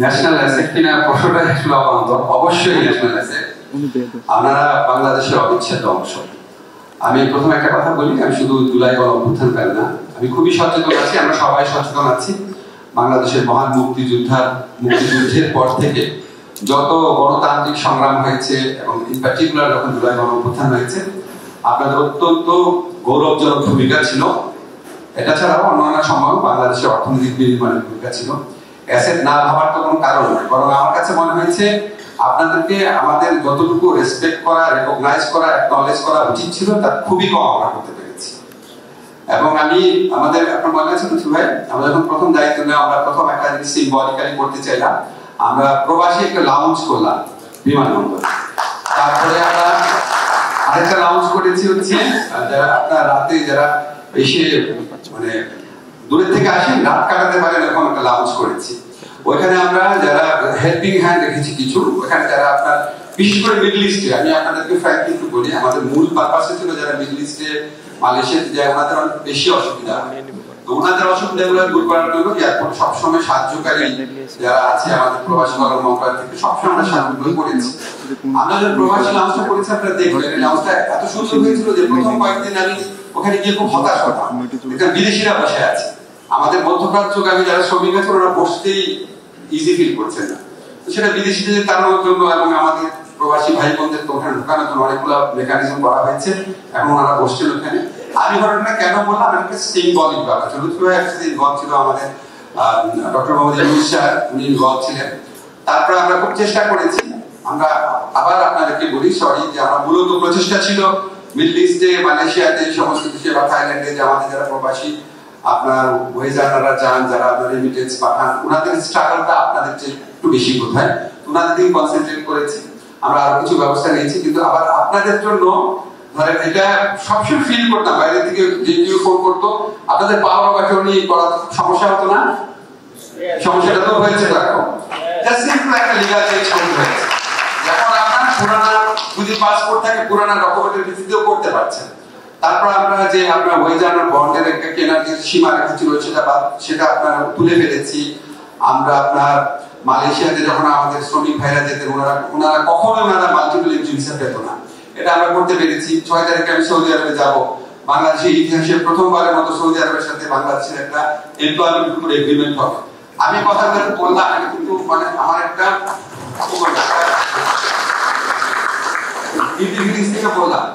National asset কিনা প্রশ্নটা আসলে অবান্তর। অবশ্যই ন্যাশনাল অ্যাসেট, আপনারা বাংলাদেশের অবিচ্ছেদ্য অংশ। আমি প্রথমে একটা কথা বলি, আমি শুধু জুলাই গণঅভ্যুত্থান পেল না, আমি খুবই সচেতন আছি, আমরা সবাই সচেতন আছি। বাংলাদেশের মহান মুক্তিযুদ্ধের পর থেকে যত গণতান্ত্রিক সংগ্রাম হয়েছে এবং ইন পার্টিকুলার যখন জুলাই গণঅভ্যুত্থান হয়েছে, আপনাদের অত্যন্ত গৌরবজনক ভূমিকা ছিল। এটা ছাড়াও অন্যান্য সময় বাংলাদেশের অর্থনৈতিক বিনির্মাণের ভূমিকা ছিল। অ্যাসেট না ভাবার তো কোনো কারণ নয়, বরং আমার কাছে মনে হয়েছে আপনাদেরকে আমাদের যতটুকু রেসপেক্ট করা, রেকগনাইজ করা, অ্যাকনলেজ করা উচিত ছিল তার খুবই কম আমরা করতে পেরেছি। এবং আমি আমাদের আপনার মনে আছে কিছু ভাই, আমরা যখন প্রথম দায়িত্ব নেওয়া, আমরা প্রথম একটা জিনিস সিম্বলিক্যালি করতে চাইলাম, আমরা প্রবাসী একটা লাউঞ্জ করলাম বিমানবন্দরে। তারপরে আমরা আরেকটা লাউঞ্জ করেছি হচ্ছে যারা আপনার রাতে যারা এসে মানে দূরের থেকে আসেন, রাত কাটাতে পারেন, এরকম একটা লাউঞ্জ করেছি। ওইখানে আমরা যারা হেল্পিং হ্যান্ড রেখেছি কিছু, ওখানে যারা আপনার বিশেষ করে মিডল ইস্টে, আমি আপনাদেরকে ফ্র্যাঙ্কলি একটু বলি, আমাদের মূল পারপাসে ছিল যারা মিডল ইস্টে মালয়েশিয়াতে যায় ওনাদের অনেক বেশি অসুবিধা, তো ওনাদের অসুবিধাগুলো দূর করার জন্য এয়ারপোর্টে সবসময় সাহায্যকারী যারা আছে আমাদের প্রবাসী কল্যাণ মন্ত্রণালয় থেকে সবসময় আমরা সাহায্য করেছি। আমরা যখন প্রবাসী লাউঞ্জটা করেছি আপনারা দেখবেন, এই লাউঞ্জটা এত সুন্দর হয়েছিল যে প্রথম কয়েকদিন আমি ওখানে গিয়ে খুব হতাশ হতাম, বিদেশিরা বসে আছে, আমাদের মধ্যপ্রাচ্যগামী যারা শ্রমিক আছে ওরা বসতেই ইজি ফিল করছেন না। তো সেটা বিদেশিদের তাড়ানোর জন্য এবং আমাদের প্রবাসী ভাই বোনদের ওখানে ঢোকানোর জন্য অনেকগুলো মেকানিজম করা হয়েছে, এখন ওনারা বসছেন ওখানে। আমি ঘটনাটা কেন বললাম, একটা সিম্বলিক ব্যাপার ছিল। ইনভলভ ছিল আমাদের ডক্টর মোহাম্মদ ইউনূস স্যার, উনি ইনভলভ ছিলেন। তারপরে আমরা খুব চেষ্টা করেছি, আমরা আবার আপনাদেরকে বলি সরি, যে আমরা মূলত প্রচেষ্টা ছিল মিডল ইস্টে, মালয়েশিয়াতে, সমস্ত দেশে বা থাইল্যান্ডে যে আমাদের যারা প্রবাসী আপনার ওয়েজাররা যান, যারা আপনার রেমিটেন্স পাঠান, ওনাদের স্ট্রাগলটা আপনাদের চেয়ে একটু বেশি কোথায়, ওনাদের দিকে কনসেন্ট্রেট করেছি। আমরা আরো কিছু ব্যবস্থা নিয়েছি, কিন্তু আবার আপনাদের জন্য ধরেন এটা সবসময় ফিল করতাম, বাইরে থেকে যে কেউ ফোন করতো, আপনাদের পাওয়ার অফ অ্যাটর্নি করা সমস্যা হতো না? সমস্যাটা তো হয়েছে, দেখো জাস্ট সিম্পল একটা লিগ্যাল চেঞ্জ করতে হয়েছে। যখন আপনার পুরানা যদি পাসপোর্ট থাকে, পুরানা ডকুমেন্টের ভিত্তিতেও করতে পারছেন। তারপর আমরা যে আপনার ওয়েজার বন্ডের একটা কেনার যে সীমা রেখা ছিল সেটা আপনার তুলে ফেলেছি। আমরা আপনার মালয়েশিয়াতে যখন আমাদের শ্রমিক ভাইরা যেতেন, ওনারা কখনোই মাল্টিপল এন্ট্রি ভিসা পেত না, এটা আমরা করতে পেরেছি। 6 তারিখে আমি সৌদি আরবে যাব, বাংলাদেশের ইতিহাসে প্রথমবারের মতো সৌদি আরবের সাথে বাংলাদেশের একটা এমপ্লয়মেন্ট এগ্রিমেন্ট হবে। আমি কথাটা বললাম, কিন্তু মানে আমার একটা বললাম